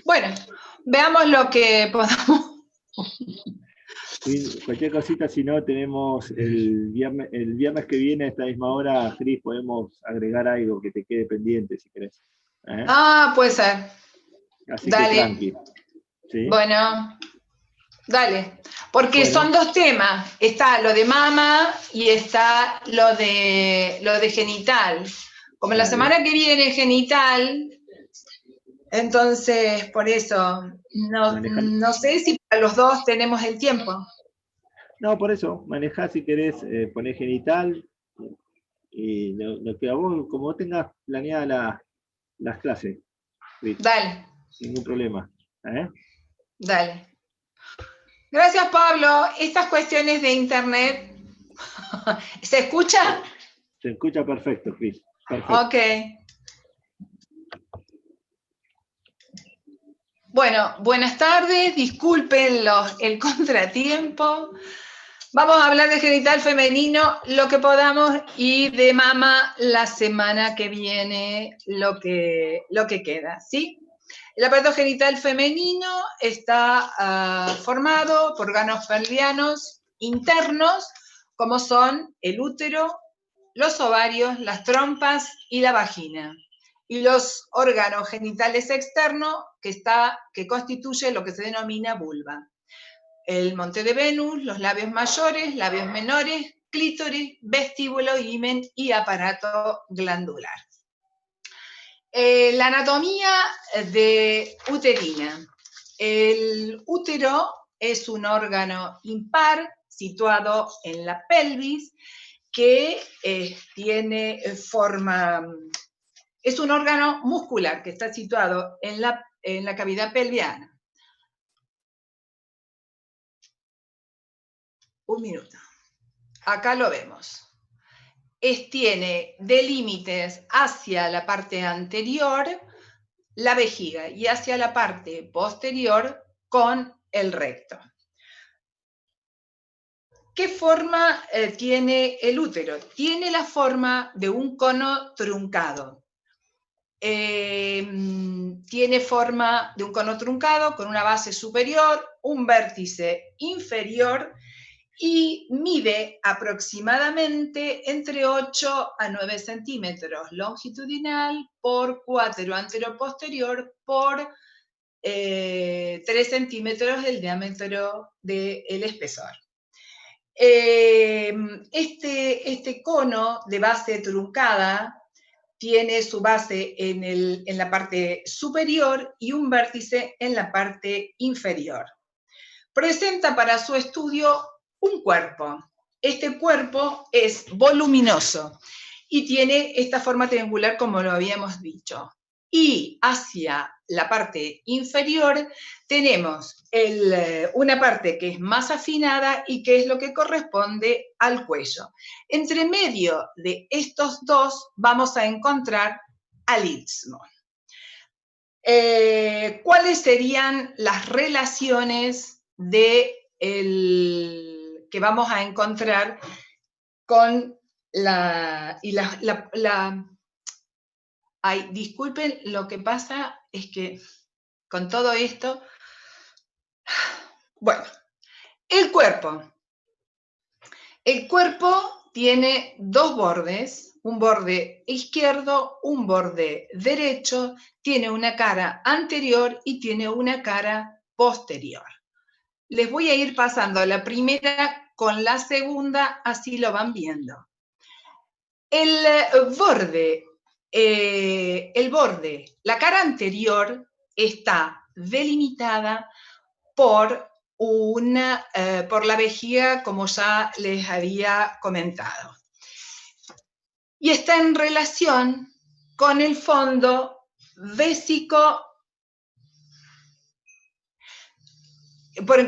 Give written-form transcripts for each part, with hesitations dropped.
Bueno, veamos lo que podamos. Cualquier cosita, si no, tenemos el viernes que viene a esta misma hora, Cris, podemos agregar algo que te quede pendiente, si querés. ¿Eh? Ah, puede ser. Así que Dale. tranqui. ¿Sí? Bueno, dale. Porque Bueno, son dos temas. Está lo de mama y está lo de genital. Como la dale. semana que viene es genital, entonces por eso Manejar. no sé si para los dos tenemos el tiempo. No, por eso, manejá si querés, poner genital y lo que a vos, como vos tengas planeadas las clases, Cris, Dale, ningún problema. ¿Eh? dale. Gracias, Pablo. Estas cuestiones de internet, ¿se escucha? Se escucha perfecto, Cris. Perfecto. Ok. Bueno, buenas tardes, disculpen el contratiempo. Vamos a hablar de genital femenino lo que podamos y de mama la semana que viene lo que queda, ¿sí? El aparato genital femenino está formado por órganos pelvianos internos, como son el útero, los ovarios, las trompas y la vagina. Y los órganos genitales externos que constituye lo que se denomina vulva. El monte de Venus, los labios mayores, labios menores, clítoris, vestíbulo, himen y aparato glandular. La anatomía de uterina. El útero es un órgano impar situado en la pelvis que tiene forma, es un órgano muscular que está situado en la cavidad pelviana. Un minuto. Acá lo vemos. Tiene de límites hacia la parte anterior la vejiga y hacia la parte posterior con el recto. ¿Qué forma tiene el útero? Tiene la forma de un cono truncado. Tiene forma de un cono truncado con una base superior, un vértice inferior y mide aproximadamente entre 8 a 9 centímetros longitudinal por 4 anteroposterior por 3 centímetros del diámetro del espesor. Este cono de base truncada tiene su base en la parte superior y un vértice en la parte inferior. Presenta para su estudio un cuerpo. Este cuerpo es voluminoso y tiene esta forma triangular como lo habíamos dicho. Y hacia la parte inferior tenemos una parte que es más afinada y que es lo que corresponde al cuello. Entre medio de estos dos vamos a encontrar al istmo. ¿Cuáles serían las relaciones que vamos a encontrar con Ay, disculpen, lo que pasa es que con todo esto, bueno, el cuerpo. El cuerpo tiene dos bordes, un borde izquierdo, un borde derecho, tiene una cara anterior y tiene una cara posterior. Les voy a ir pasando la primera con la segunda, así lo van viendo. El borde, la cara anterior está delimitada por la vejiga, como ya les había comentado. Y está en relación con el fondo vésico,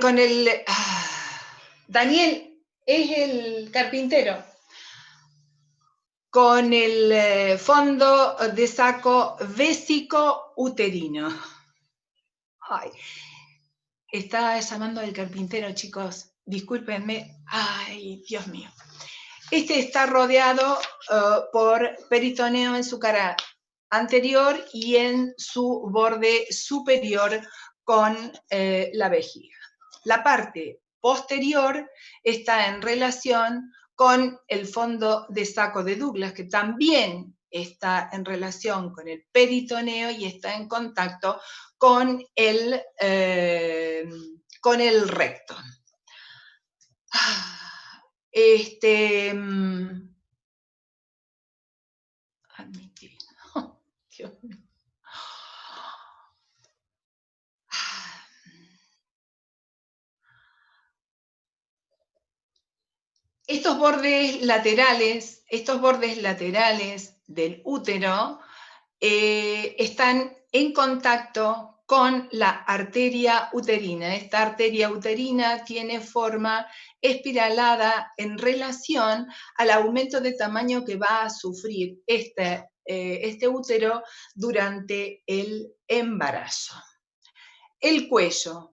con el... Daniel es el carpintero. Con el fondo de saco vésico uterino. Ay, está llamando al carpintero, chicos. Discúlpenme. Ay, Dios mío. Este está rodeado por peritoneo en su cara anterior y en su borde superior con la vejiga. La parte posterior está en relación con el fondo de saco de Douglas, que también está en relación con el peritoneo y está en contacto con el recto. Admitir. Oh, Dios mío. Estos bordes laterales del útero están en contacto con la arteria uterina. Esta arteria uterina tiene forma espiralada en relación al aumento de tamaño que va a sufrir este útero durante el embarazo. El cuello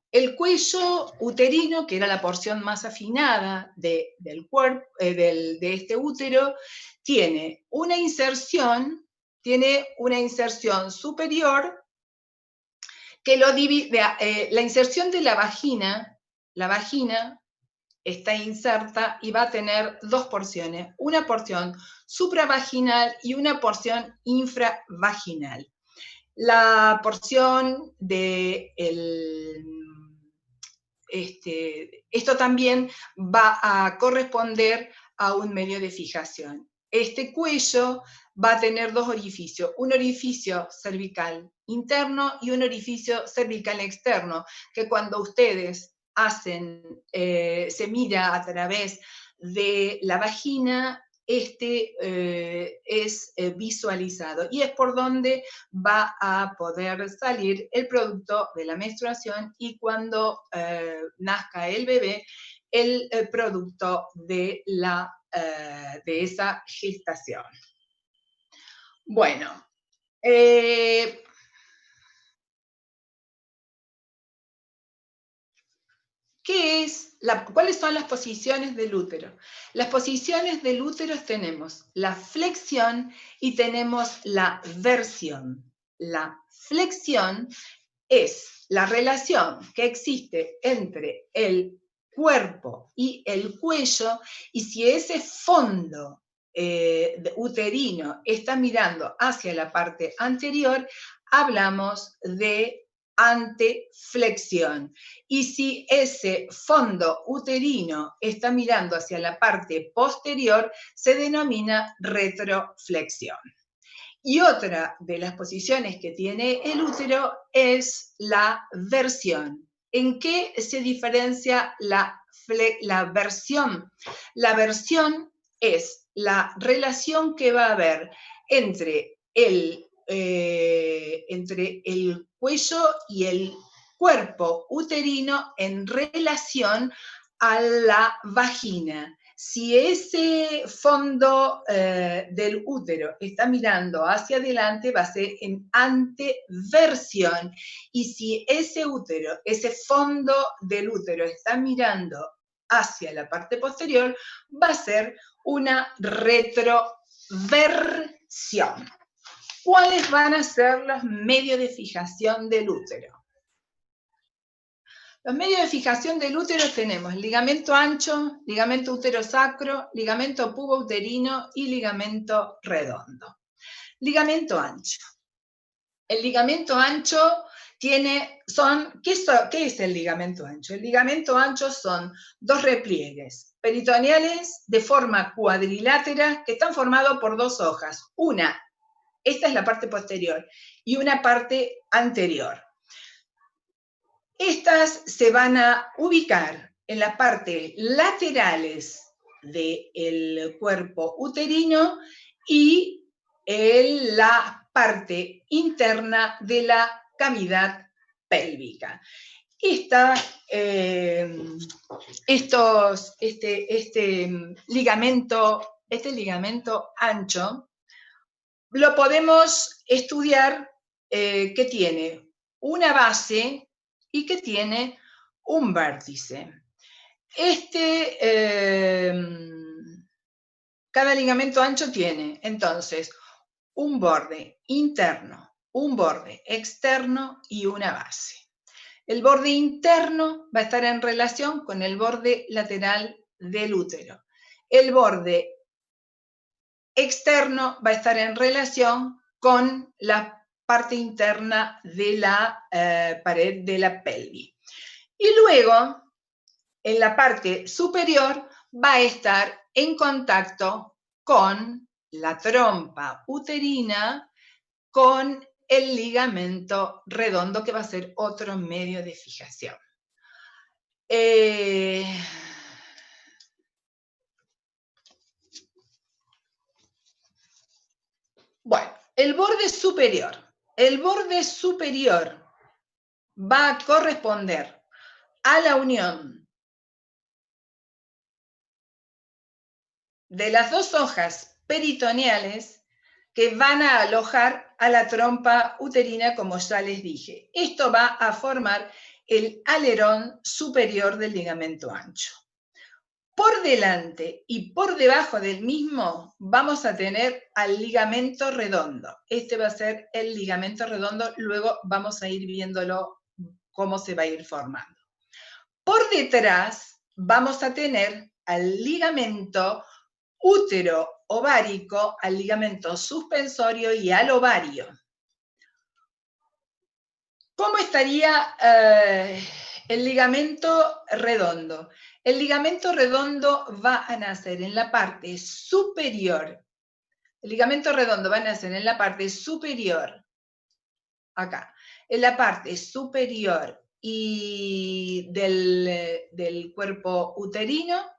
uterino, que era la porción más afinada del cuerpo, de este útero, tiene una inserción superior que lo divide. La inserción de la vagina está inserta y va a tener dos porciones, una porción supravaginal y una porción infravaginal. La porción de esto también va a corresponder a un medio de fijación. Este cuello va a tener dos orificios, un orificio cervical interno y un orificio cervical externo, que cuando ustedes se mira a través de la vagina, es visualizado y es por donde va a poder salir el producto de la menstruación y cuando nazca el bebé, el producto de esa gestación. Bueno, ¿cuáles son las posiciones del útero? Las posiciones del útero tenemos la flexión y tenemos la versión. La flexión es la relación que existe entre el cuerpo y el cuello, y si ese fondo uterino está mirando hacia la parte anterior, hablamos de anteflexión. Y si ese fondo uterino está mirando hacia la parte posterior, se denomina retroflexión. Y otra de las posiciones que tiene el útero es la versión. ¿En qué se diferencia la versión? La versión es la relación que va a haber entre el cuello y el cuerpo uterino en relación a la vagina. Si ese fondo del útero está mirando hacia adelante, va a ser en anteversión. Y si ese fondo del útero está mirando hacia la parte posterior, va a ser una retroversión. ¿Cuáles van a ser los medios de fijación del útero? Los medios de fijación del útero tenemos ligamento ancho, ligamento uterosacro, ligamento pubouterino y ligamento redondo. Ligamento ancho. El ligamento ancho ¿qué es el ligamento ancho? El ligamento ancho son dos repliegues peritoneales de forma cuadrilátera que están formados por dos hojas. Esta es la parte posterior, y una parte anterior. Estas se van a ubicar en la parte laterales del cuerpo uterino y en la parte interna de la cavidad pélvica. Este ligamento ancho lo podemos estudiar que tiene una base y que tiene un vértice. Cada ligamento ancho tiene, entonces, un borde interno, un borde externo y una base. El borde interno va a estar en relación con el borde lateral del útero. El borde externo va a estar en relación con la parte interna de la pared de la pelvis. Y luego, en la parte superior, va a estar en contacto con la trompa uterina, con el ligamento redondo, que va a ser otro medio de fijación. Bueno, el borde superior va a corresponder a la unión de las dos hojas peritoneales que van a alojar a la trompa uterina, como ya les dije. Esto va a formar el alerón superior del ligamento ancho. Por delante y por debajo del mismo vamos a tener al ligamento redondo. Este va a ser el ligamento redondo, luego vamos a ir viéndolo cómo se va a ir formando. Por detrás vamos a tener al ligamento útero-ovárico, al ligamento suspensorio y al ovario. ¿Cómo estaría el ligamento redondo? El ligamento redondo va a nacer en la parte superior. El ligamento redondo va a nacer en la parte superior, acá, en la parte superior y del cuerpo uterino.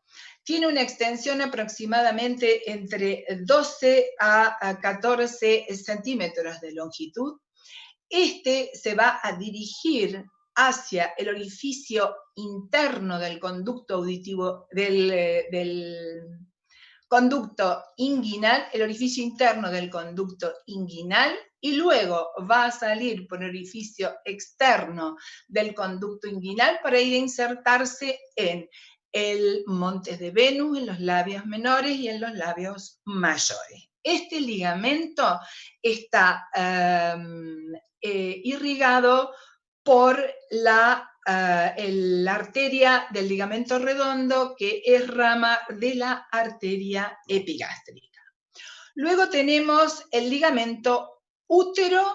Tiene una extensión aproximadamente entre 12 a 14 centímetros de longitud. Este se va a dirigir hacia el orificio interno del conducto auditivo, del conducto inguinal, el orificio interno del conducto inguinal, y luego va a salir por el orificio externo del conducto inguinal para ir a insertarse en el montes de Venus, en los labios menores y en los labios mayores. Este ligamento está irrigado por la arteria del ligamento redondo, que es rama de la arteria epigástrica. Luego tenemos el ligamento útero-sacro,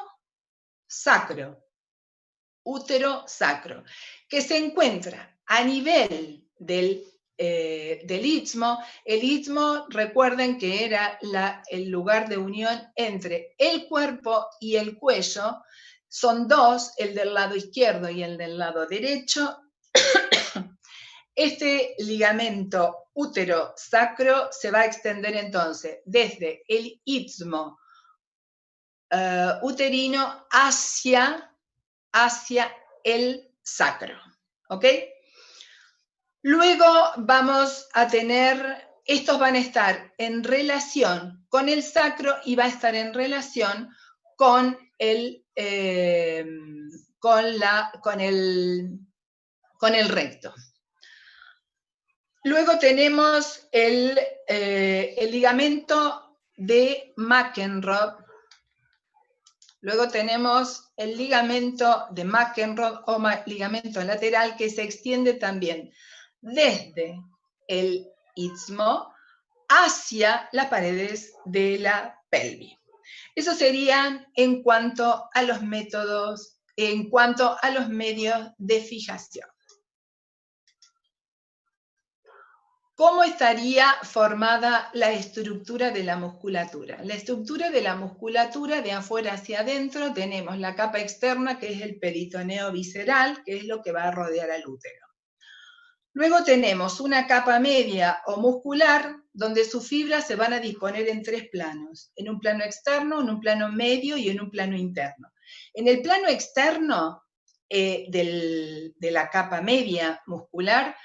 que se encuentra a nivel del istmo. El istmo, recuerden que era el lugar de unión entre el cuerpo y el cuello. Son dos, el del lado izquierdo y el del lado derecho. Este ligamento útero-sacro se va a extender entonces desde el istmo uterino hacia el sacro, ¿ok? Luego vamos a tener, estos van a estar en relación con el sacro y va a estar en relación con el recto. Luego tenemos el ligamento de McEnroe. Luego tenemos el ligamento de McEnroe o ligamento lateral, que se extiende también desde el istmo hacia las paredes de la pelvis. Eso serían en cuanto a los métodos, en cuanto a los medios de fijación. ¿Cómo estaría formada la estructura de la musculatura? La estructura de la musculatura, de afuera hacia adentro, tenemos la capa externa, que es el peritoneo visceral, que es lo que va a rodear al útero. Luego tenemos una capa media o muscular, donde sus fibras se van a disponer en tres planos: en un plano externo, en un plano medio y en un plano interno. En el plano externo de la capa media muscular,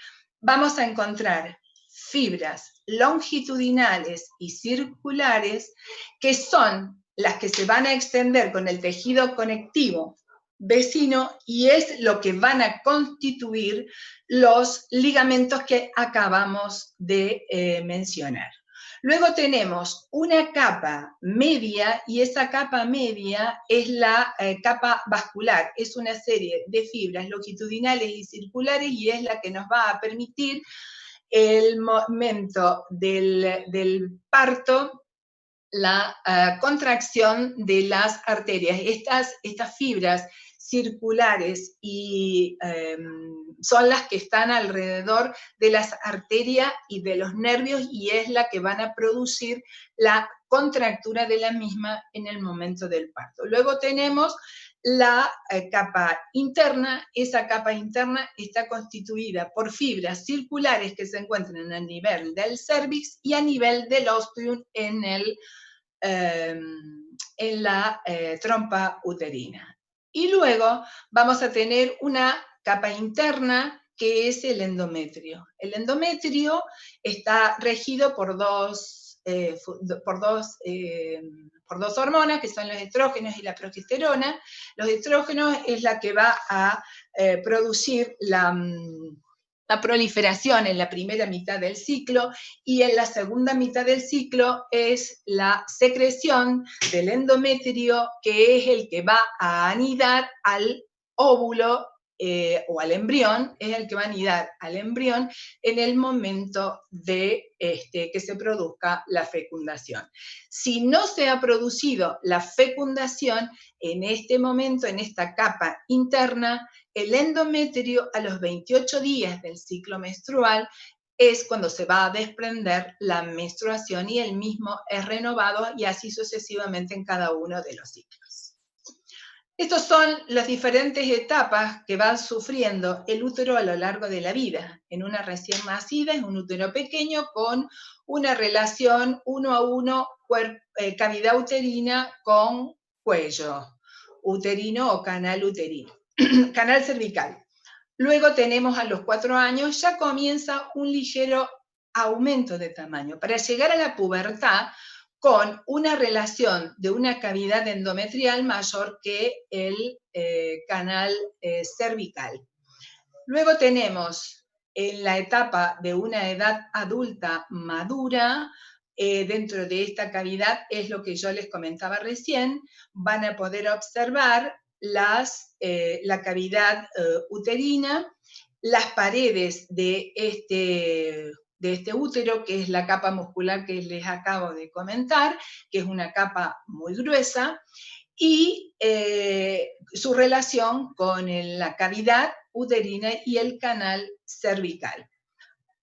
vamos a encontrar fibras longitudinales y circulares, que son las que se van a extender con el tejido conectivo vecino, y es lo que van a constituir los ligamentos que acabamos de mencionar. Luego tenemos una capa media, y esa capa media es la capa vascular. Es una serie de fibras longitudinales y circulares, y es la que nos va a permitir el momento del parto, la contracción de las arterias. Estas fibras circulares y son las que están alrededor de las arterias y de los nervios, y es la que van a producir la contractura de la misma en el momento del parto. Luego tenemos la capa interna. Esa capa interna está constituida por fibras circulares que se encuentran a nivel del cervix y a nivel del ostium en la trompa uterina. Y luego vamos a tener una capa interna que es el endometrio. El endometrio está regido por dos hormonas, que son los estrógenos y la progesterona. Los estrógenos es la que va a producir la proliferación en la primera mitad del ciclo, y en la segunda mitad del ciclo es la secreción del endometrio, que es el que va a anidar al óvulo o al embrión, es el que va a anidar al embrión en el momento de que se produzca la fecundación. Si no se ha producido la fecundación, en este momento, en esta capa interna, el endometrio a los 28 días del ciclo menstrual es cuando se va a desprender la menstruación, y el mismo es renovado, y así sucesivamente en cada uno de los ciclos. Estas son las diferentes etapas que va sufriendo el útero a lo largo de la vida. En una recién nacida es un útero pequeño con una relación 1 a 1 cavidad uterina con cuello uterino o canal uterino, canal cervical. Luego tenemos a los 4 años, ya comienza un ligero aumento de tamaño, para llegar a la pubertad con una relación de una cavidad endometrial mayor que el canal cervical. Luego tenemos en la etapa de una edad adulta madura, dentro de esta cavidad, es lo que yo les comentaba recién, van a poder observar la cavidad uterina, las paredes de este útero, que es la capa muscular que les acabo de comentar, que es una capa muy gruesa, y su relación con la cavidad uterina y el canal cervical.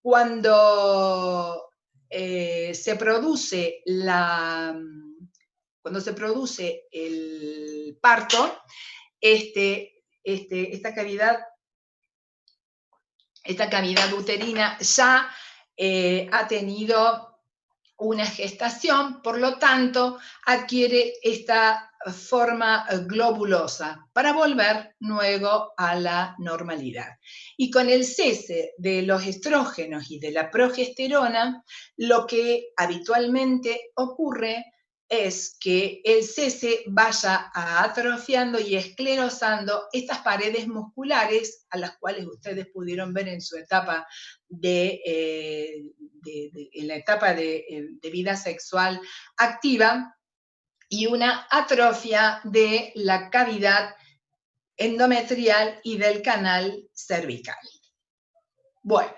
Cuando se produce el parto, esta cavidad uterina ya ha tenido una gestación, por lo tanto, adquiere esta forma globulosa para volver luego a la normalidad. Y con el cese de los estrógenos y de la progesterona, lo que habitualmente ocurre es que el cese vaya atrofiando y esclerosando estas paredes musculares, a las cuales ustedes pudieron ver en su etapa en la etapa de vida sexual activa, y una atrofia de la cavidad endometrial y del canal cervical. Bueno,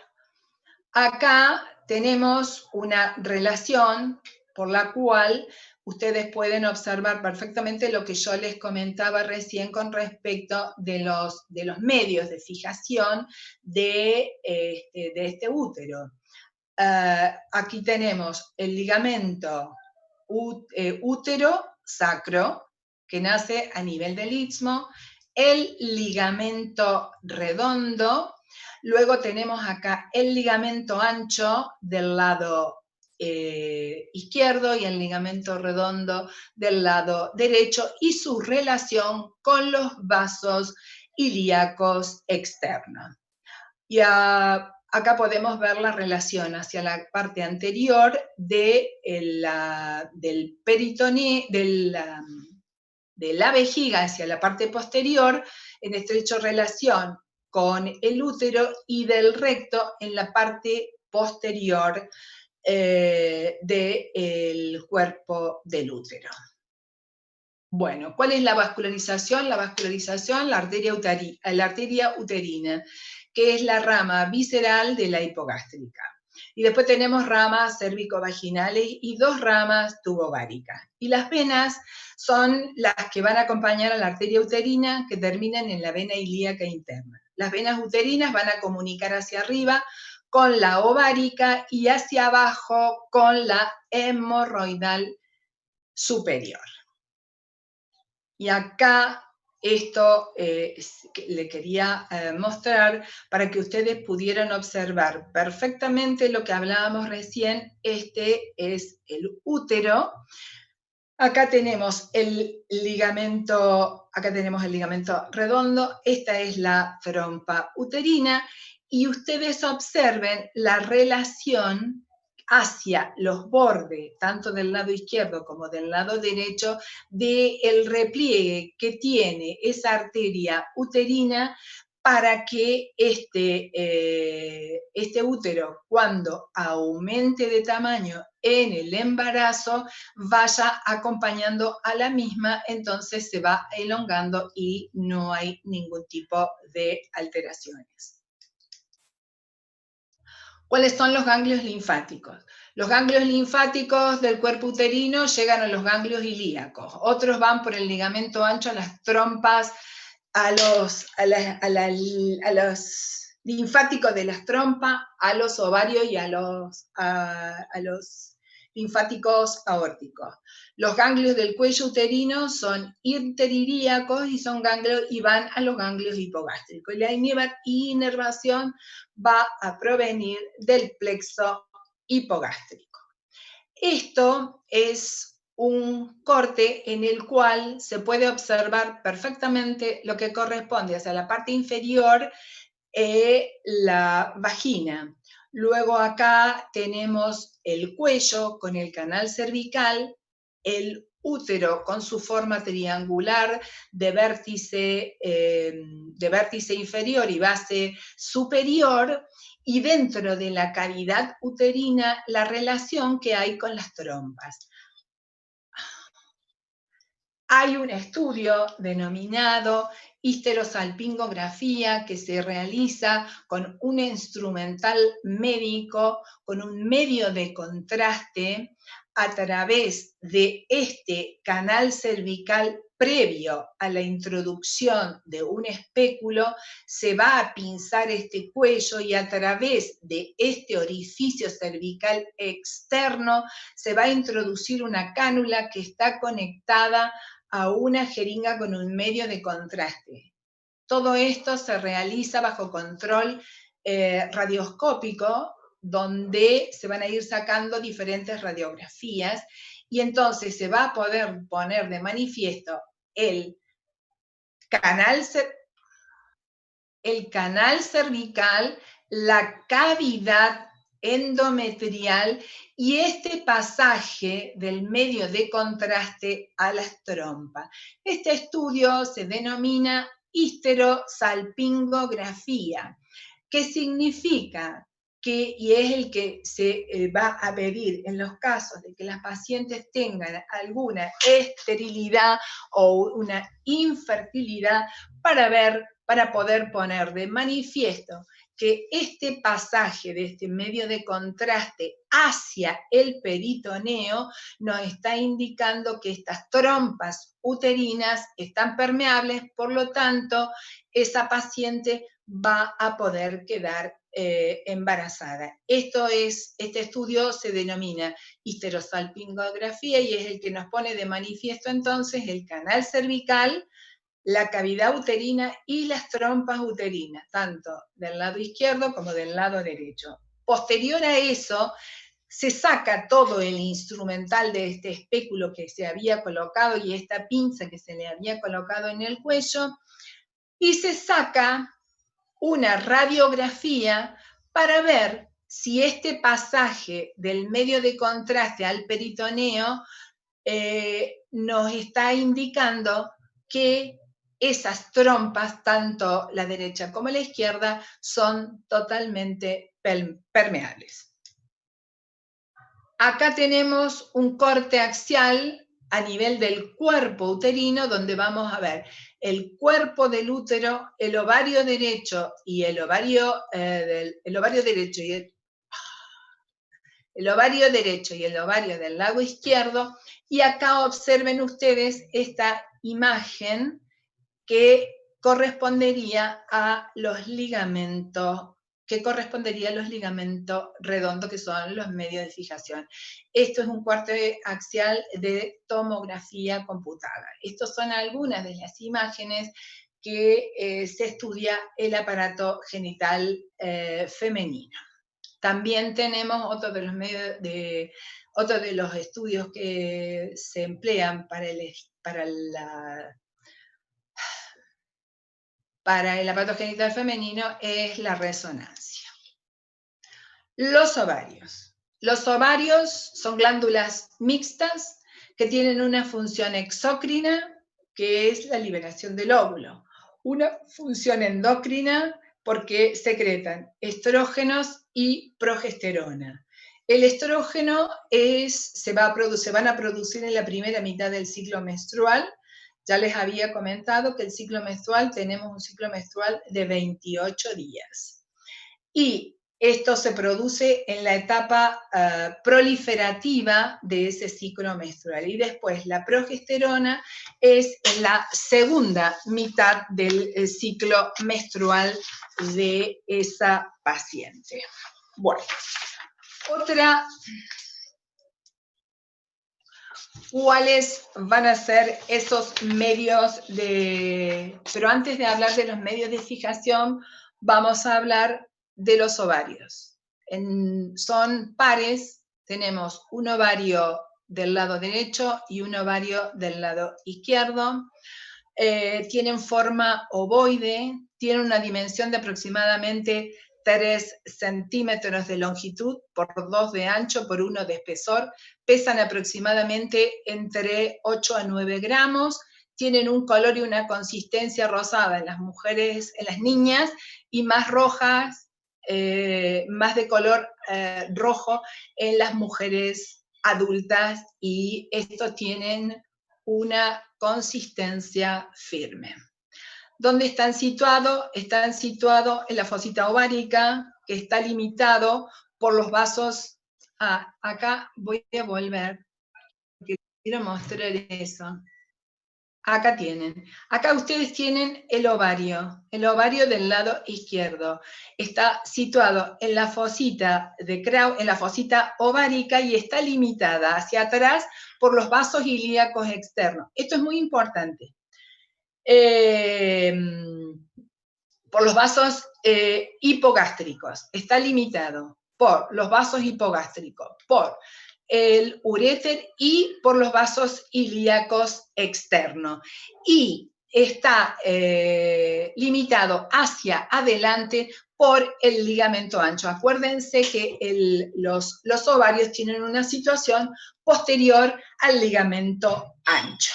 acá tenemos una relación por la cual ustedes pueden observar perfectamente lo que yo les comentaba recién con respecto de los medios de fijación de este útero. Aquí tenemos el ligamento útero sacro, que nace a nivel del istmo, el ligamento redondo, luego tenemos acá el ligamento ancho del lado izquierdo y el ligamento redondo del lado derecho, y su relación con los vasos ilíacos externos. Y acá podemos ver la relación hacia la parte anterior del peritoneo, de la vejiga hacia la parte posterior, en estrecha relación con el útero, y del recto en la parte posterior del cuerpo del útero. Bueno, ¿cuál es la vascularización? La vascularización, la arteria uterina, que es la rama visceral de la hipogástrica. Y después tenemos ramas cérvico-vaginales y 2 ramas tubováricas. Y las venas son las que van a acompañar a la arteria uterina, que terminan en la vena ilíaca interna. Las venas uterinas van a comunicar hacia arriba con la ovárica y hacia abajo con la hemorroidal superior. Y acá esto le quería mostrar para que ustedes pudieran observar perfectamente lo que hablábamos recién. Este es el útero. Acá tenemos el ligamento redondo. Esta es la trompa uterina. Y ustedes observen la relación hacia los bordes, tanto del lado izquierdo como del lado derecho, del repliegue que tiene esa arteria uterina para que este útero, cuando aumente de tamaño en el embarazo, vaya acompañando a la misma, entonces se va elongando y no hay ningún tipo de alteraciones. ¿Cuáles son los ganglios linfáticos? Los ganglios linfáticos del cuerpo uterino llegan a los ganglios ilíacos. Otros van por el ligamento ancho a las trompas, a los linfáticos de las trompas, a los ovarios y a los linfáticos aórticos. Los ganglios del cuello uterino son interilíacos y van a los ganglios hipogástricos. Y la inervación va a provenir del plexo hipogástrico. Esto es un corte en el cual se puede observar perfectamente lo que corresponde hacia la parte inferior, la vagina. Luego acá tenemos el cuello con el canal cervical, el útero con su forma triangular de vértice inferior y base superior, y dentro de la cavidad uterina la relación que hay con las trompas. Hay un estudio denominado histerosalpingografía que se realiza con un instrumental médico, con un medio de contraste a través de este canal cervical. Previo a la introducción de un espéculo, se va a pinzar este cuello y a través de este orificio cervical externo se va a introducir una cánula que está conectada a una jeringa con un medio de contraste. Todo esto se realiza bajo control radioscópico, donde se van a ir sacando diferentes radiografías y entonces se va a poder poner de manifiesto el canal cervical, la cavidad endometrial y este pasaje del medio de contraste a las trompas. Este estudio se denomina histerosalpingografía, que significa que, y es el que se va a pedir en los casos de que las pacientes tengan alguna esterilidad o una infertilidad, para poder poner de manifiesto que este pasaje de este medio de contraste hacia el peritoneo nos está indicando que estas trompas uterinas están permeables, por lo tanto, esa paciente va a poder quedar embarazada. Este estudio se denomina histerosalpingografía y es el que nos pone de manifiesto entonces el canal cervical, la cavidad uterina y las trompas uterinas, tanto del lado izquierdo como del lado derecho. Posterior a eso, se saca todo el instrumental de este espéculo que se había colocado y esta pinza que se le había colocado en el cuello, y se saca una radiografía para ver si este pasaje del medio de contraste al peritoneo nos está indicando que esas trompas, tanto la derecha como la izquierda, son totalmente permeables. Acá tenemos un corte axial a nivel del cuerpo uterino, donde vamos a ver el cuerpo del útero, el ovario derecho y el ovario derecho y el ovario derecho y el ovario del lado izquierdo, y acá observen ustedes esta imagen que correspondería a los ligamentos, redondos, que son los medios de fijación. Esto es un corte axial de tomografía computada. Estas son algunas de las imágenes que se estudia el aparato genital femenino. También tenemos otro de los estudios que se emplean para el aparato genital femenino, es la resonancia. Los ovarios. Los ovarios son glándulas mixtas que tienen una función exócrina, que es la liberación del óvulo, una función endocrina porque secretan estrógenos y progesterona. El estrógeno se van a producir en la primera mitad del ciclo menstrual. Ya les había comentado que tenemos un ciclo menstrual de 28 días. Y esto se produce en la etapa proliferativa de ese ciclo menstrual. Y después la progesterona es en la segunda mitad del ciclo menstrual de esa paciente. Bueno, ¿cuáles van a ser esos medios Pero antes de hablar de los medios de fijación, vamos a hablar de los ovarios. Son pares, tenemos un ovario del lado derecho y un ovario del lado izquierdo. Tienen forma ovoide, tienen una dimensión de aproximadamente 3 centímetros de longitud por 2 de ancho por 1 de espesor, pesan aproximadamente entre 8 a 9 gramos, tienen un color y una consistencia rosada en las mujeres, en las niñas, y más rojas, más de color rojo en las mujeres adultas, y estos tienen una consistencia firme. ¿Dónde están situados? Están situados en la fosita ovárica, que está limitado por los vasos. Acá voy a volver, porque quiero mostrar eso. Acá ustedes tienen el ovario del lado izquierdo. Está situado en la fosita en la fosita ovárica, y está limitada hacia atrás por los vasos ilíacos externos. Esto es muy importante. Por los vasos hipogástricos. Está limitado por los vasos hipogástricos, por el uréter y por los vasos ilíacos externos. Y está limitado hacia adelante por el ligamento ancho. Acuérdense que los ovarios tienen una situación posterior al ligamento ancho.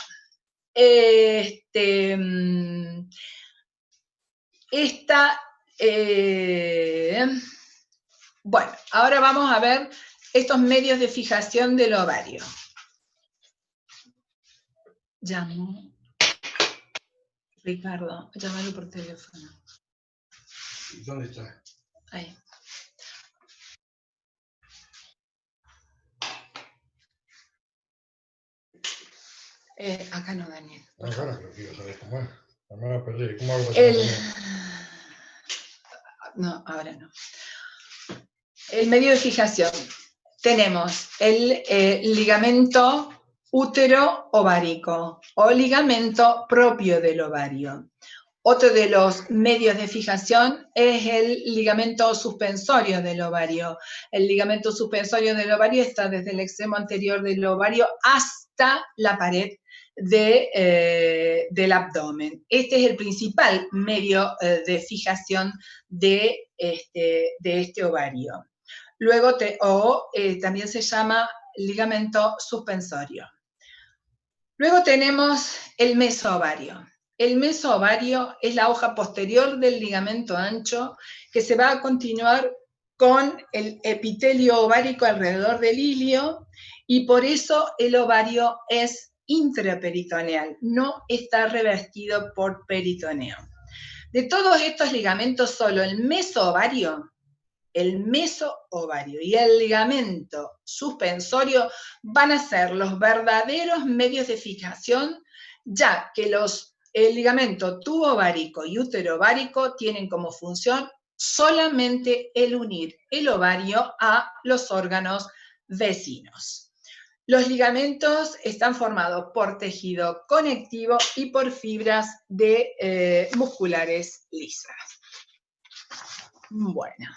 Bueno, ahora vamos a ver estos medios de fijación del ovario. Llamo. Ricardo, llámalo por teléfono. ¿Dónde está? Ahí. Acá no, Daniel. Acá no, pero quiero saber cómo es. No me voy a perder. ¿Cómo hago para No, ahora no. El medio de fijación. Tenemos el ligamento útero-ovárico o ligamento propio del ovario. Otro de los medios de fijación es el ligamento suspensorio del ovario. El ligamento suspensorio del ovario está desde el extremo anterior del ovario hasta la pared del abdomen. Este es el principal medio de fijación de este ovario. Luego también se llama ligamento suspensorio. Luego tenemos el mesoovario. El mesoovario es la hoja posterior del ligamento ancho que se va a continuar con el epitelio ovárico alrededor del ilio, y por eso el ovario es intraperitoneal, no está revestido por peritoneo. De todos estos ligamentos, solo el mesoovario y el ligamento suspensorio van a ser los verdaderos medios de fijación, ya que el ligamento tubo ovárico y útero ovárico tienen como función solamente el unir el ovario a los órganos vecinos. Los ligamentos están formados por tejido conectivo y por fibras musculares lisas. Bueno.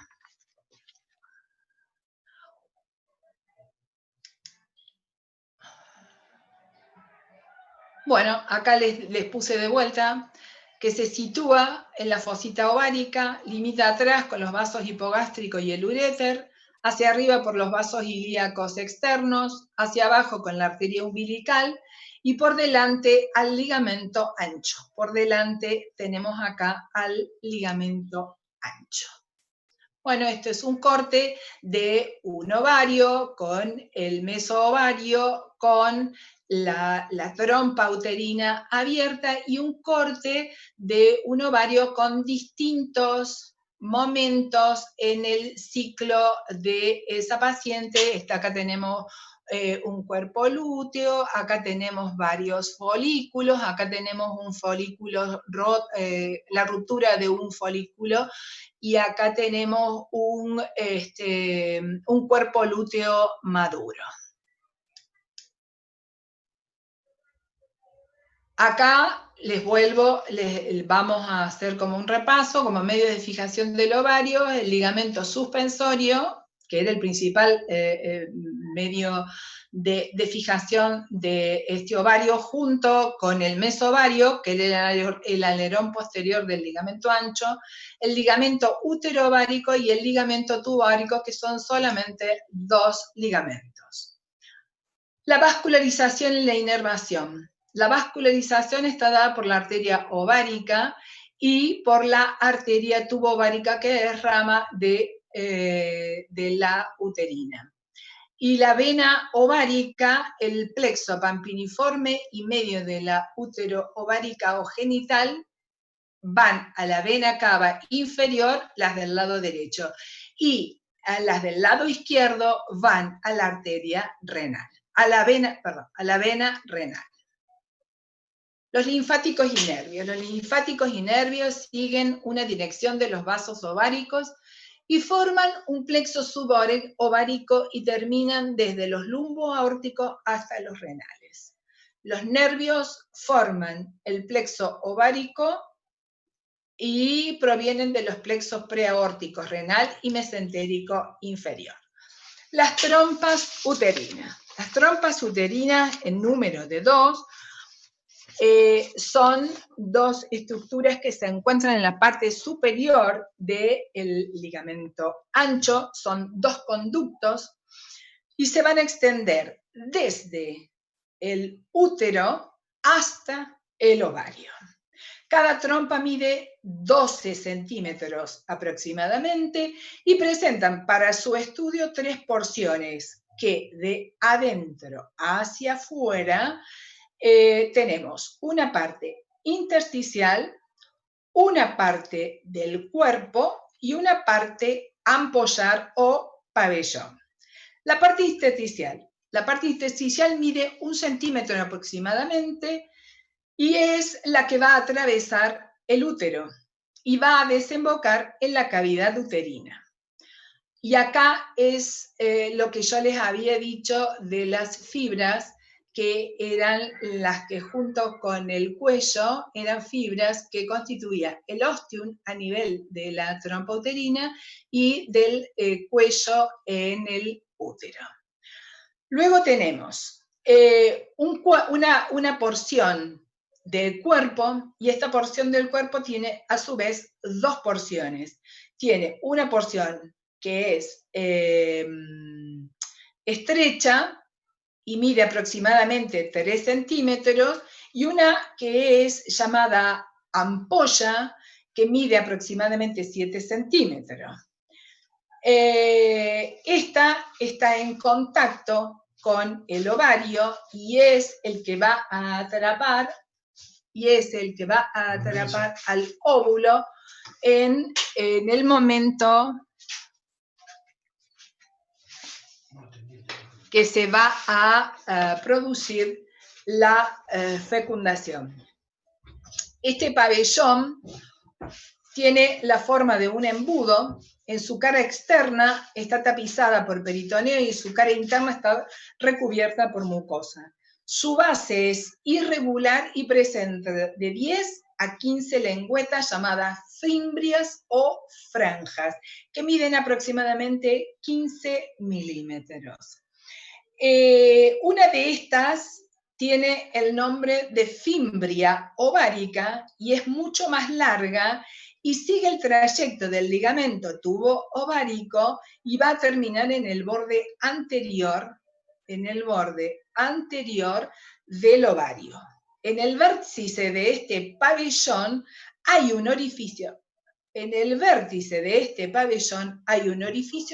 Bueno, acá les puse de vuelta que se sitúa en la fosita ovárica, limita atrás con los vasos hipogástricos y el uréter, hacia arriba por los vasos ilíacos externos, hacia abajo con la arteria umbilical y por delante al ligamento ancho. Por delante tenemos acá al ligamento ancho. Bueno, esto es un corte de un ovario con el mesoovario, con la trompa uterina abierta, y un corte de un ovario con distintos momentos en el ciclo de esa paciente. Acá tenemos un cuerpo lúteo, acá tenemos varios folículos, acá tenemos un folículo, la ruptura de un folículo, y acá tenemos un cuerpo lúteo maduro. Acá vamos a hacer como un repaso, como medio de fijación del ovario, el ligamento suspensorio, que era el principal medio de fijación de este ovario, junto con el mesovario, que era el alerón posterior del ligamento ancho, el ligamento útero-ovárico y el ligamento tubo-ovárico, que son solamente 2 ligamentos. La vascularización y la inervación. La vascularización está dada por la arteria ovárica y por la arteria tubo-ovárica, que es rama de la uterina. Y la vena ovárica, el plexo pampiniforme y medio de la útero ovárica o genital, van a la vena cava inferior, las del lado derecho, y a las del lado izquierdo van a la arteria renal, a la vena renal. Los linfáticos y nervios. Los linfáticos y nervios siguen una dirección de los vasos ováricos y forman un plexo subovárico y terminan desde los lumboaórticos hasta los renales. Los nervios forman el plexo ovárico y provienen de los plexos preaórticos renal y mesentérico inferior. Las trompas uterinas. Las trompas uterinas, en número de 2, son 2 estructuras que se encuentran en la parte superior del ligamento ancho, son 2 conductos y se van a extender desde el útero hasta el ovario. Cada trompa mide 12 centímetros aproximadamente y presentan para su estudio 3 porciones que de adentro hacia afuera tenemos una parte intersticial, una parte del cuerpo y una parte ampollar o pabellón. La parte intersticial mide 1 centímetro aproximadamente y es la que va a atravesar el útero y va a desembocar en la cavidad uterina. Y acá es lo que yo les había dicho de las fibras, que eran las que junto con el cuello eran fibras que constituían el ostium a nivel de la trompa uterina y del cuello en el útero. Luego tenemos una porción del cuerpo, y esta porción del cuerpo tiene a su vez 2 porciones. Tiene una porción que es estrecha y mide aproximadamente 3 centímetros, y una que es llamada ampolla, que mide aproximadamente 7 centímetros. Esta está en contacto con el ovario y es el que va a atrapar al óvulo en el momento que se va a producir la fecundación. Este pabellón tiene la forma de un embudo. En su cara externa está tapizada por peritoneo y su cara interna está recubierta por mucosa. Su base es irregular y presenta de 10 a 15 lengüetas llamadas fimbrias o franjas, que miden aproximadamente 15 milímetros. Una de estas tiene el nombre de fimbria ovárica y es mucho más larga y sigue el trayecto del ligamento tubo ovárico y va a terminar en el borde anterior, del ovario. En el vértice de este pabellón hay un orificio.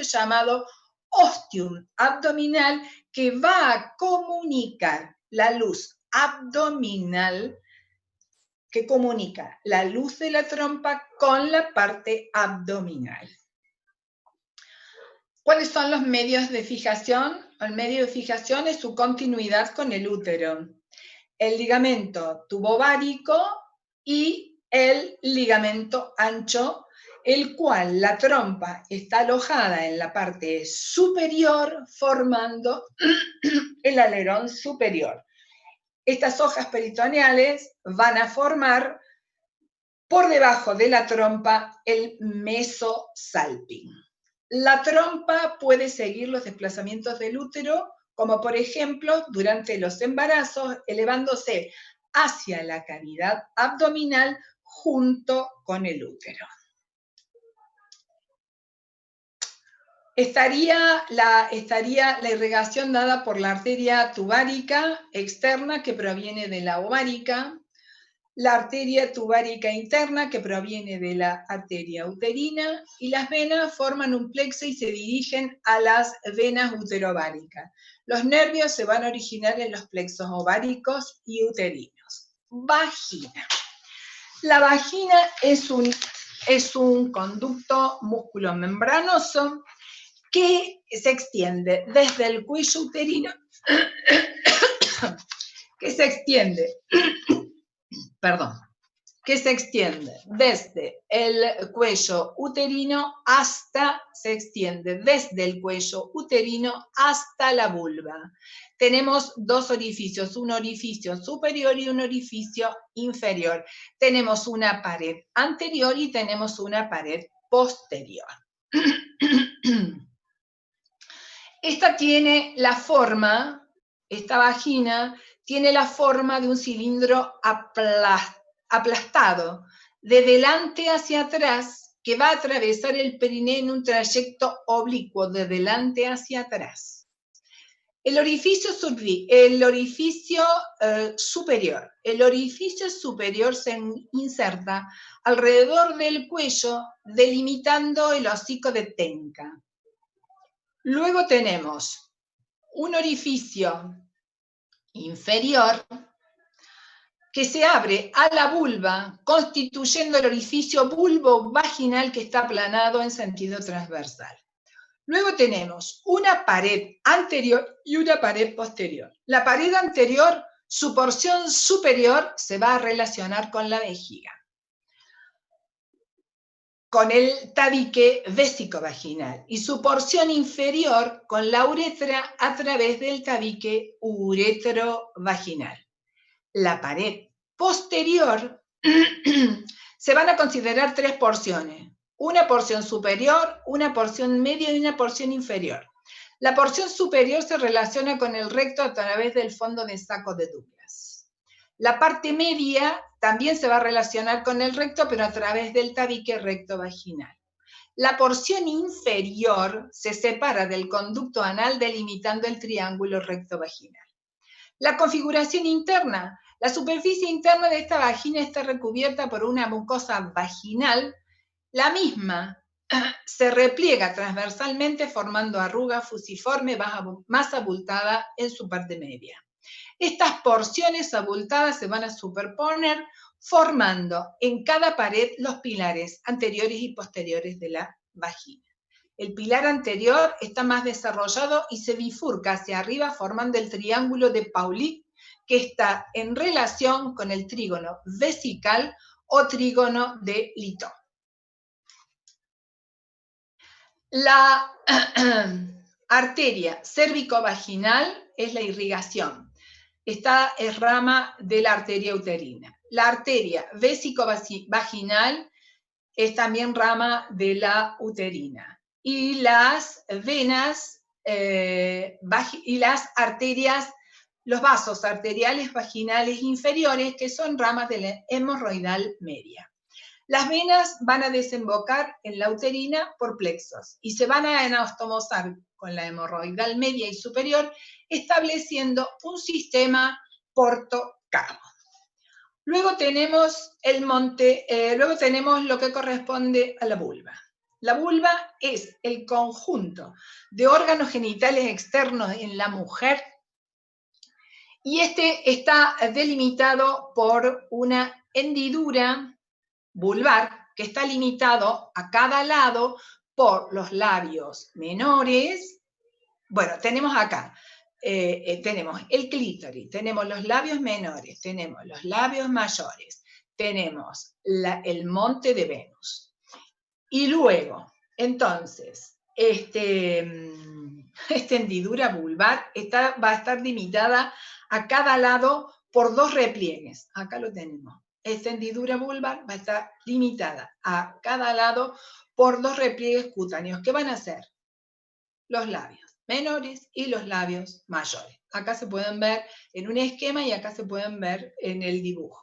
Llamado ostium abdominal que va a comunicar la luz abdominal, que comunica la luz de la trompa con la parte abdominal. ¿Cuáles son los medios de fijación? El medio de fijación es su continuidad con el útero, el ligamento tubovárico y el ligamento ancho, el cual la trompa está alojada en la parte superior formando el alerón superior. Estas hojas peritoneales van a formar por debajo de la trompa el mesosalping. La trompa puede seguir los desplazamientos del útero, como por ejemplo durante los embarazos, elevándose hacia la cavidad abdominal junto con el útero. Estaría la irrigación dada por la arteria tubárica externa que proviene de la ovárica, la arteria tubárica interna que proviene de la arteria uterina y las venas forman un plexo y se dirigen a las venas uterováricas. Los nervios se van a originar en los plexos ováricos y uterinos. Vagina. La vagina es un conducto musculomembranoso que se extiende desde el cuello uterino, que se extiende desde el cuello uterino hasta la vulva. Tenemos dos orificios, un orificio superior y un orificio inferior. Tenemos una pared anterior y tenemos una pared posterior. Esta vagina tiene la forma de un cilindro aplastado, de delante hacia atrás, que va a atravesar el perineo en un trayecto oblicuo, de delante hacia atrás. El orificio superior se inserta alrededor del cuello, delimitando el hocico de Tenca. Luego tenemos un orificio inferior que se abre a la vulva, constituyendo el orificio vulvo-vaginal que está aplanado en sentido transversal. Luego tenemos una pared anterior y una pared posterior. La pared anterior, su porción superior se va a relacionar con la vejiga, con el tabique vésico-vaginal, y su porción inferior con la uretra a través del tabique uretro-vaginal. La pared posterior se van a considerar tres porciones: una porción superior, una porción media y una porción inferior. La porción superior se relaciona con el recto a través del fondo de saco de Douglas. La parte media también se va a relacionar con el recto, pero a través del tabique recto-vaginal. La porción inferior se separa del conducto anal delimitando el triángulo recto-vaginal. La configuración interna. La superficie interna de esta vagina está recubierta por una mucosa vaginal, la misma se repliega transversalmente formando arruga fusiforme más abultada en su parte media. Estas porciones abultadas se van a superponer formando en cada pared los pilares anteriores y posteriores de la vagina. El pilar anterior está más desarrollado y se bifurca hacia arriba formando el triángulo de Pauly, que está en relación con el trígono vesical o trígono de Litón. La arteria cérvico-vaginal es la irrigación. Esta es rama de la arteria uterina. La arteria vésico-vaginal es también rama de la uterina. Y las venas y las arterias, los vasos arteriales vaginales inferiores, que son ramas de la hemorroidal media. Las venas van a desembocar en la uterina por plexos y se van a anastomosar con la hemorroidal media y superior, estableciendo un sistema porto-cavo. Luego tenemos luego tenemos lo que corresponde a la vulva. La vulva es el conjunto de órganos genitales externos en la mujer y este está delimitado por una hendidura vulvar que está limitado a cada lado por los labios menores. Bueno, tenemos acá, tenemos el clítoris, tenemos los labios menores, tenemos los labios mayores, tenemos el monte de Venus. Y luego, entonces, esta hendidura vulvar va a estar limitada a cada lado por dos repliegues. Acá lo tenemos. Esta hendidura vulvar va a estar limitada a cada lado por dos repliegues cutáneos. ¿Qué van a ser? Los labios menores y los labios mayores. Acá se pueden ver en un esquema y acá se pueden ver en el dibujo.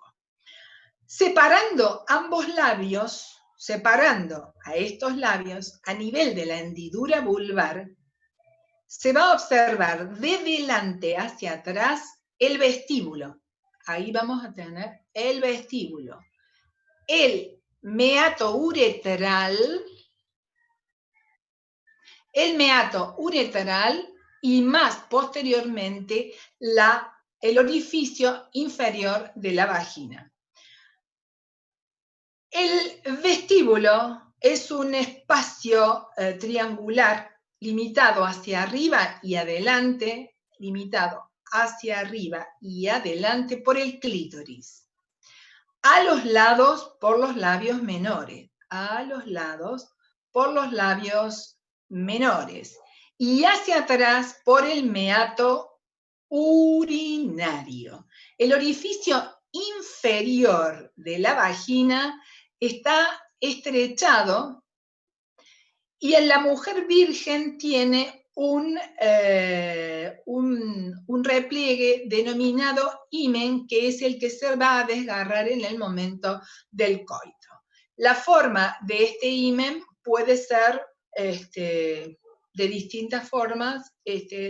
Separando ambos labios, separando a estos labios a nivel de la hendidura vulvar, se va a observar de delante hacia atrás el vestíbulo. Ahí vamos a tener el vestíbulo. El meato uretral y más posteriormente el orificio inferior de la vagina. El vestíbulo es un espacio triangular limitado hacia arriba y adelante, por el clítoris. A los lados por los labios menores, y hacia atrás por el meato urinario. El orificio inferior de la vagina está estrechado y en la mujer virgen tiene un repliegue denominado himen, que es el que se va a desgarrar en el momento del coito. La forma de este himen puede ser de distintas formas,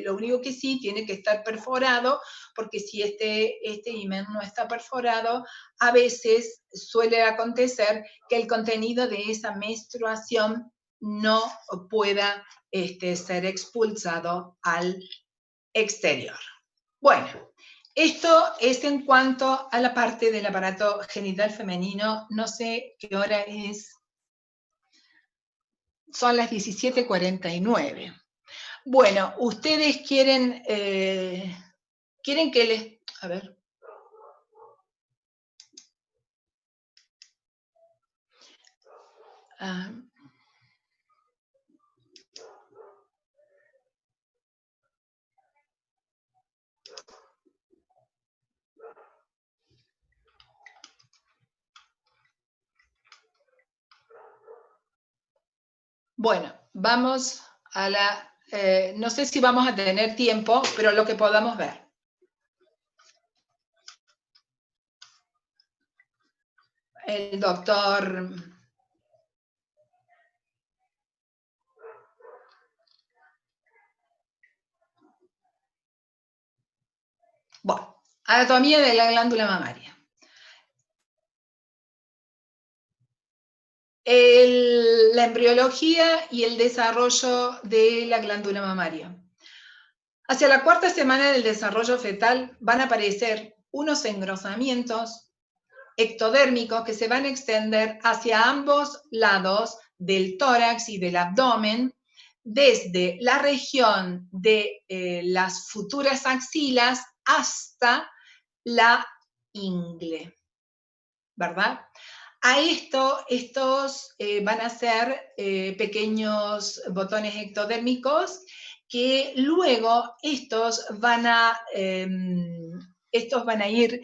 lo único que sí tiene que estar perforado, porque si este himen no está perforado, a veces suele acontecer que el contenido de esa menstruación no pueda ser expulsado al exterior. Bueno, esto es en cuanto a la parte del aparato genital femenino. No sé qué hora es. Son las 17:49. Bueno, ustedes quieren que les... A ver. Bueno, vamos a la... no sé si vamos a tener tiempo, pero lo que podamos ver. El doctor... Bueno, anatomía de la glándula mamaria. la embriología y el desarrollo de la glándula mamaria. Hacia la cuarta semana del desarrollo fetal van a aparecer unos engrosamientos ectodérmicos que se van a extender hacia ambos lados del tórax y del abdomen, desde la región de las futuras axilas hasta la ingle, ¿verdad? A estos van a ser pequeños botones ectodérmicos que luego estos van a ir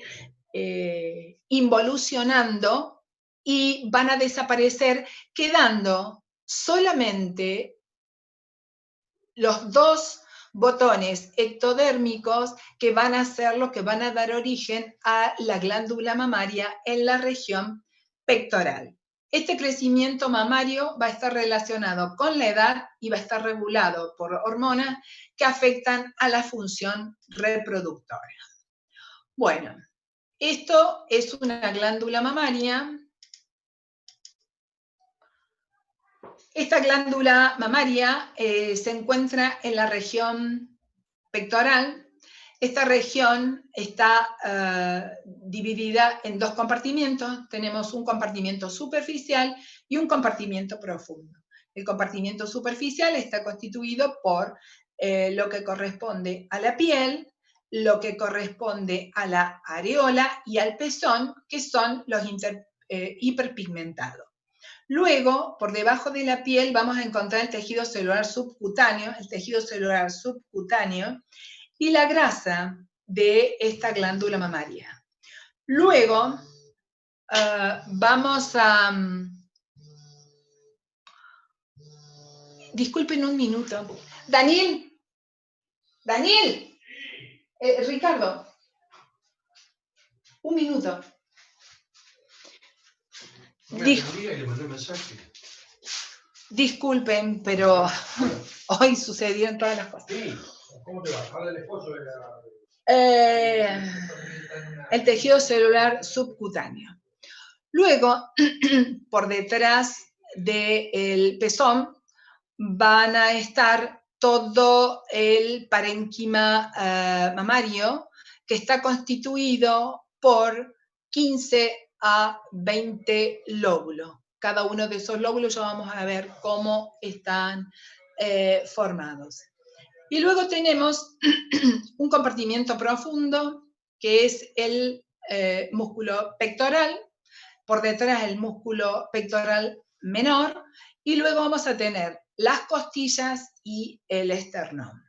involucionando y van a desaparecer, quedando solamente los dos botones ectodérmicos que van a ser los que van a dar origen a la glándula mamaria en la región pectoral. Este crecimiento mamario va a estar relacionado con la edad y va a estar regulado por hormonas que afectan a la función reproductora. Bueno, esto es una glándula mamaria. Esta glándula mamaria se encuentra en la región pectoral. Esta región está dividida en dos compartimientos. Tenemos un compartimiento superficial y un compartimiento profundo. El compartimiento superficial está constituido por lo que corresponde a la piel, lo que corresponde a la areola y al pezón, que son los hiperpigmentados. Luego, por debajo de la piel, vamos a encontrar el tejido celular subcutáneo, y la grasa de esta glándula mamaria. Luego, vamos a... disculpen un minuto. Daniel, Ricardo, un minuto. Disculpen, pero hoy sucedieron todas las cosas. ¿Cómo te va? Habla el esposo de la... El tejido celular subcutáneo. Luego, por detrás del pezón, van a estar todo el parénquima mamario, que está constituido por 15 a 20 lóbulos. Cada uno de esos lóbulos ya vamos a ver cómo están formados. Y luego tenemos un compartimiento profundo, que es el músculo pectoral, por detrás el músculo pectoral menor, y luego vamos a tener las costillas y el esternón.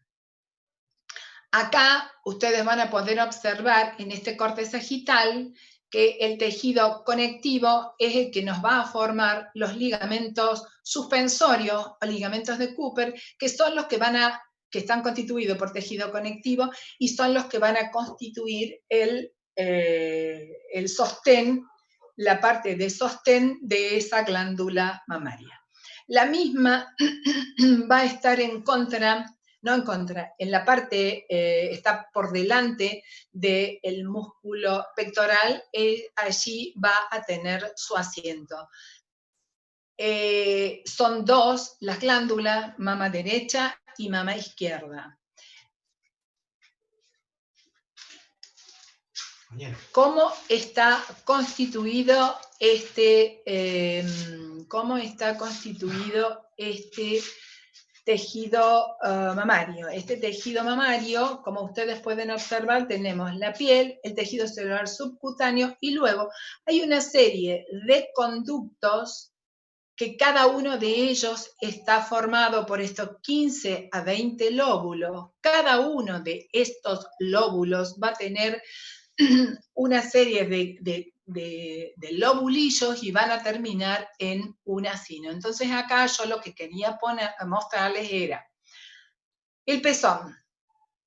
Acá ustedes van a poder observar en este corte sagital que el tejido conectivo es el que nos va a formar los ligamentos suspensorios o ligamentos de Cooper, que son los que están constituidos por tejido conectivo y son los que van a constituir el sostén, la parte de sostén de esa glándula mamaria. La misma va a estar en la parte, está por delante del músculo pectoral, allí va a tener su asiento. Son dos las glándulas, mama derecha y mama izquierda. ¿Cómo está constituido este tejido mamario? Este tejido mamario, como ustedes pueden observar, tenemos la piel, el tejido celular subcutáneo y luego hay una serie de conductos que cada uno de ellos está formado por estos 15 a 20 lóbulos. Cada uno de estos lóbulos va a tener una serie de lobulillos y van a terminar en un acino. Entonces acá yo lo que quería mostrarles era el pezón.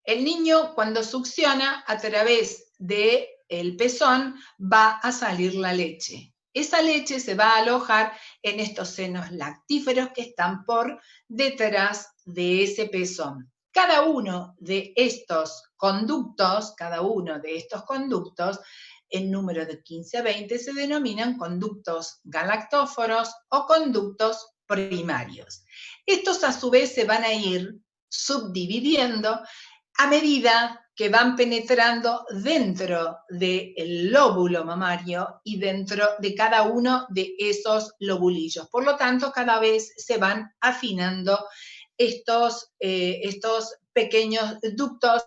El niño cuando succiona a través del pezón va a salir la leche. Esa leche se va a alojar en estos senos lactíferos que están por detrás de ese pezón. Cada uno de estos conductos en número de 15 a 20 se denominan conductos galactóforos o conductos primarios. Estos a su vez se van a ir subdividiendo a medida que van penetrando dentro del lóbulo mamario y dentro de cada uno de esos lobulillos. Por lo tanto, cada vez se van afinando estos pequeños ductos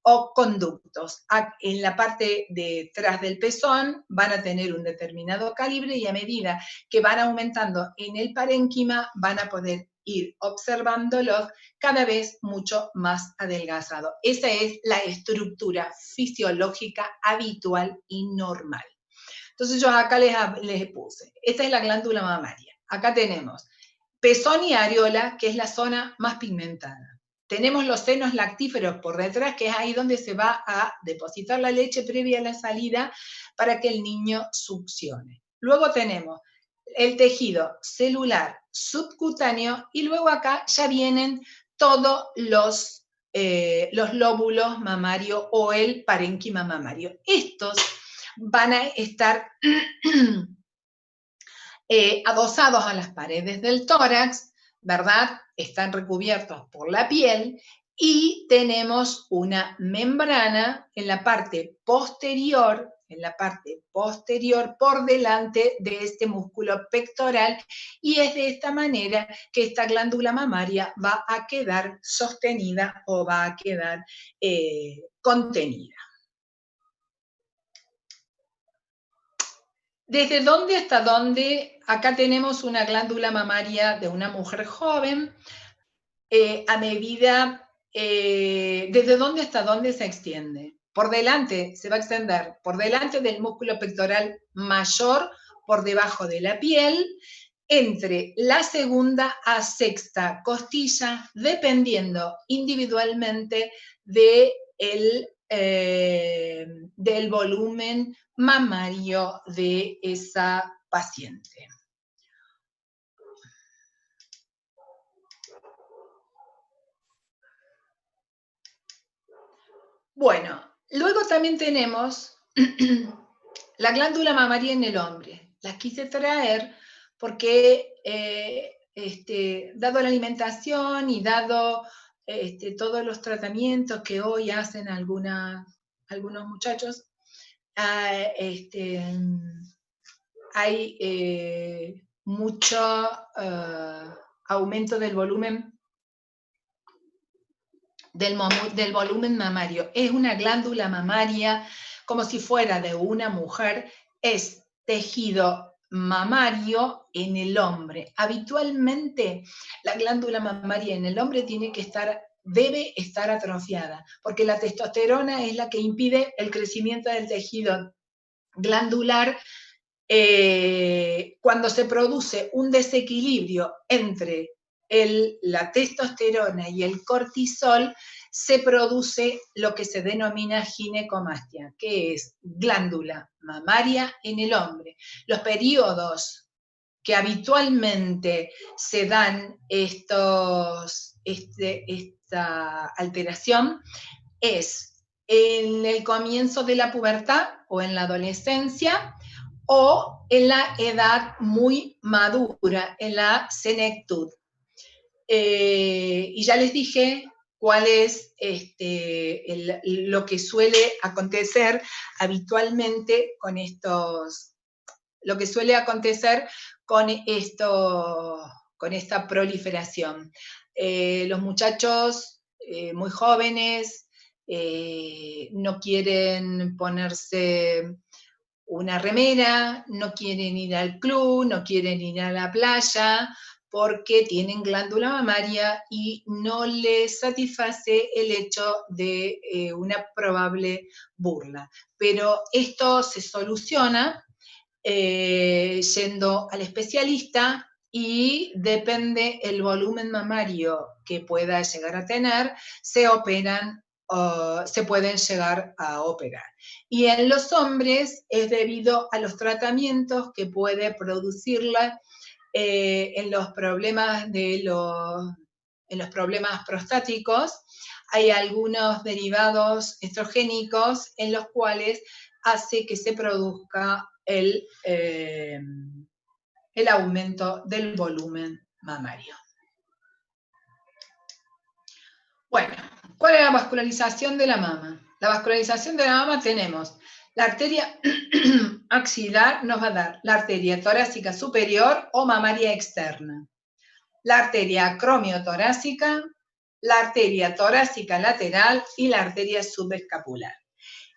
o conductos. En la parte detrás del pezón van a tener un determinado calibre y a medida que van aumentando en el parénquima van a poder ir observándolos cada vez mucho más adelgazado. Esa es la estructura fisiológica habitual y normal. Entonces yo acá les puse, esta es la glándula mamaria. Acá tenemos pezón y areola, que es la zona más pigmentada. Tenemos los senos lactíferos por detrás, que es ahí donde se va a depositar la leche previa a la salida para que el niño succione. Luego tenemos el tejido celular subcutáneo y luego acá ya vienen todos los lóbulos mamarios o el parénquima mamario. Estos van a estar adosados a las paredes del tórax, ¿verdad? Están recubiertos por la piel y tenemos una membrana en la parte posterior por delante de este músculo pectoral y es de esta manera que esta glándula mamaria va a quedar sostenida o va a quedar contenida. ¿Desde dónde hasta dónde? Acá tenemos una glándula mamaria de una mujer joven, a medida, ¿desde dónde hasta dónde se extiende? Por delante, se va a extender por delante del músculo pectoral mayor, por debajo de la piel, entre la segunda a sexta costilla, dependiendo individualmente del volumen mamario de esa paciente. Bueno, luego también tenemos la glándula mamaria en el hombre. La quise traer porque, dado la alimentación y dado todos los tratamientos que hoy hacen algunos muchachos, hay mucho aumento del volumen del volumen mamario. Es una glándula mamaria como si fuera de una mujer, es tejido mamario en el hombre. Habitualmente la glándula mamaria en el hombre debe estar atrofiada, porque la testosterona es la que impide el crecimiento del tejido glandular. Cuando se produce un desequilibrio entre la testosterona y el cortisol, se produce lo que se denomina ginecomastia, que es glándula mamaria en el hombre. Los periodos que habitualmente se dan esta alteración es en el comienzo de la pubertad o en la adolescencia, o en la edad muy madura, en la senectud. Y ya les dije cuál es lo que suele acontecer habitualmente con esta proliferación. Los muchachos muy jóvenes no quieren ponerse una remera, no quieren ir al club, no quieren ir a la playa, porque tienen glándula mamaria y no les satisface el hecho de una probable burla. Pero esto se soluciona yendo al especialista y depende el volumen mamario que pueda llegar a tener, se pueden llegar a operar. Y en los hombres es debido a los tratamientos que puede producirla en los problemas prostáticos. Hay algunos derivados estrogénicos en los cuales hace que se produzca el aumento del volumen mamario. Bueno, ¿cuál es la vascularización de la mama? La vascularización de la mama tenemos la arteria axilar, nos va a dar la arteria torácica superior o mamaria externa, la arteria acromiotorácica, la arteria torácica lateral y la arteria subescapular.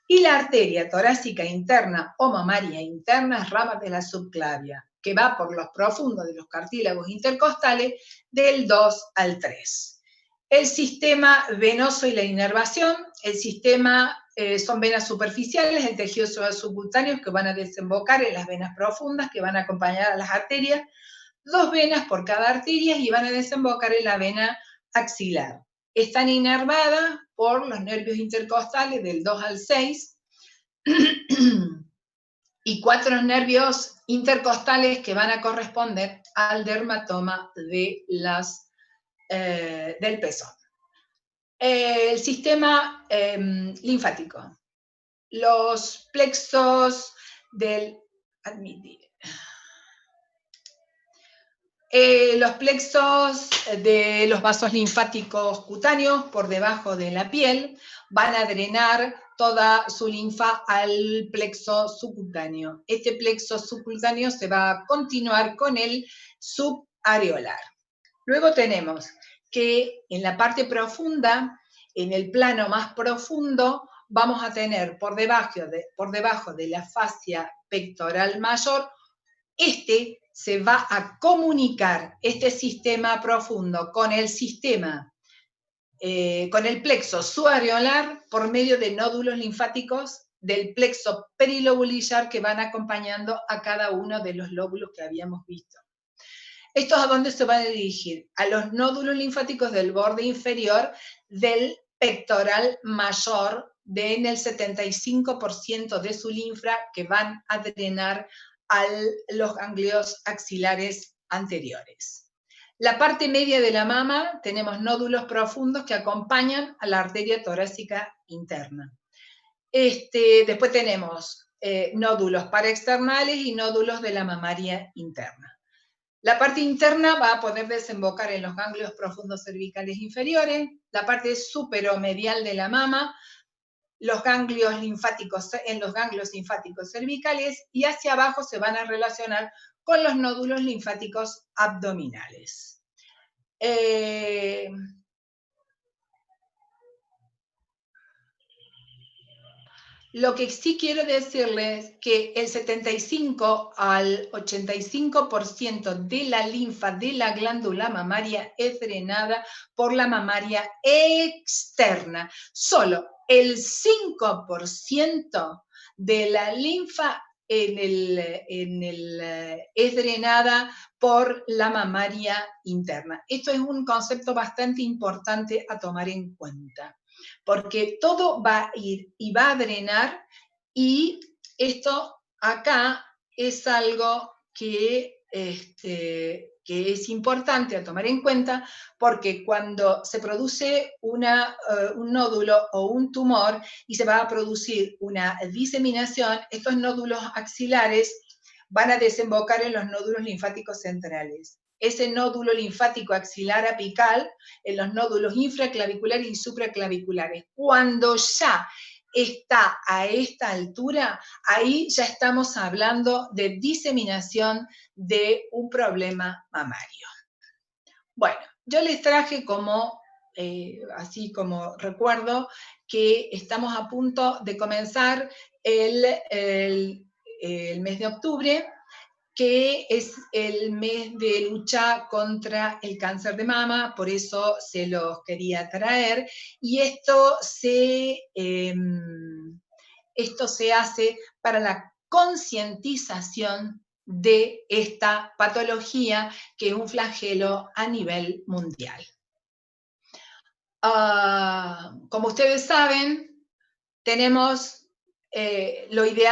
Y la arteria torácica interna o mamaria interna es rama de la subclavia, que va por los profundos de los cartílagos intercostales del 2 al 3. El sistema venoso y la inervación, el sistema son venas superficiales, el tejido subcutáneo que van a desembocar en las venas profundas que van a acompañar a las arterias, 2 venas por cada arteria y van a desembocar en la vena axilar. Están inervadas por los nervios intercostales del 2 al 6 y 4 nervios intercostales que van a corresponder al dermatoma de del pezón. El sistema linfático. Los plexos del... los plexos de los vasos linfáticos cutáneos por debajo de la piel van a drenar toda su linfa al plexo subcutáneo. Este plexo subcutáneo se va a continuar con el subareolar. Luego tenemos que en la parte profunda, en el plano más profundo, vamos a tener por debajo de la fascia pectoral mayor, se va a comunicar este sistema profundo con el sistema, con el plexo subareolar por medio de nódulos linfáticos del plexo perilobulillar que van acompañando a cada uno de los lóbulos que habíamos visto. ¿Estos a dónde se van a dirigir? A los nódulos linfáticos del borde inferior del pectoral mayor, en el 75% de su linfa que van a drenar a los ganglios axilares anteriores. La parte media de la mama tenemos nódulos profundos que acompañan a la arteria torácica interna. Después tenemos nódulos paraexternales y nódulos de la mamaria interna. La parte interna va a poder desembocar en los ganglios profundos cervicales inferiores, la parte superomedial de la mama, los ganglios linfáticos en los ganglios linfáticos cervicales y hacia abajo se van a relacionar con los nódulos linfáticos abdominales. Lo que sí quiero decirles es que el 75 al 85% de la linfa de la glándula mamaria es drenada por la mamaria externa. Solo el 5% de la linfa es drenada por la mamaria interna. Esto es un concepto bastante importante a tomar en cuenta, porque todo va a ir y va a drenar, y esto acá es algo que es importante a tomar en cuenta, porque cuando se produce un nódulo o un tumor y se va a producir una diseminación, estos nódulos axilares van a desembocar en los nódulos linfáticos centrales. Ese nódulo linfático axilar apical en los nódulos infraclaviculares y supraclaviculares. Cuando ya está a esta altura, ahí ya estamos hablando de diseminación de un problema mamario. Bueno, yo les traje así como recuerdo, que estamos a punto de comenzar el mes de octubre, que es el mes de lucha contra el cáncer de mama, por eso se los quería traer, y esto se hace para la concientización de esta patología, que es un flagelo a nivel mundial. Como ustedes saben, tenemos lo ideal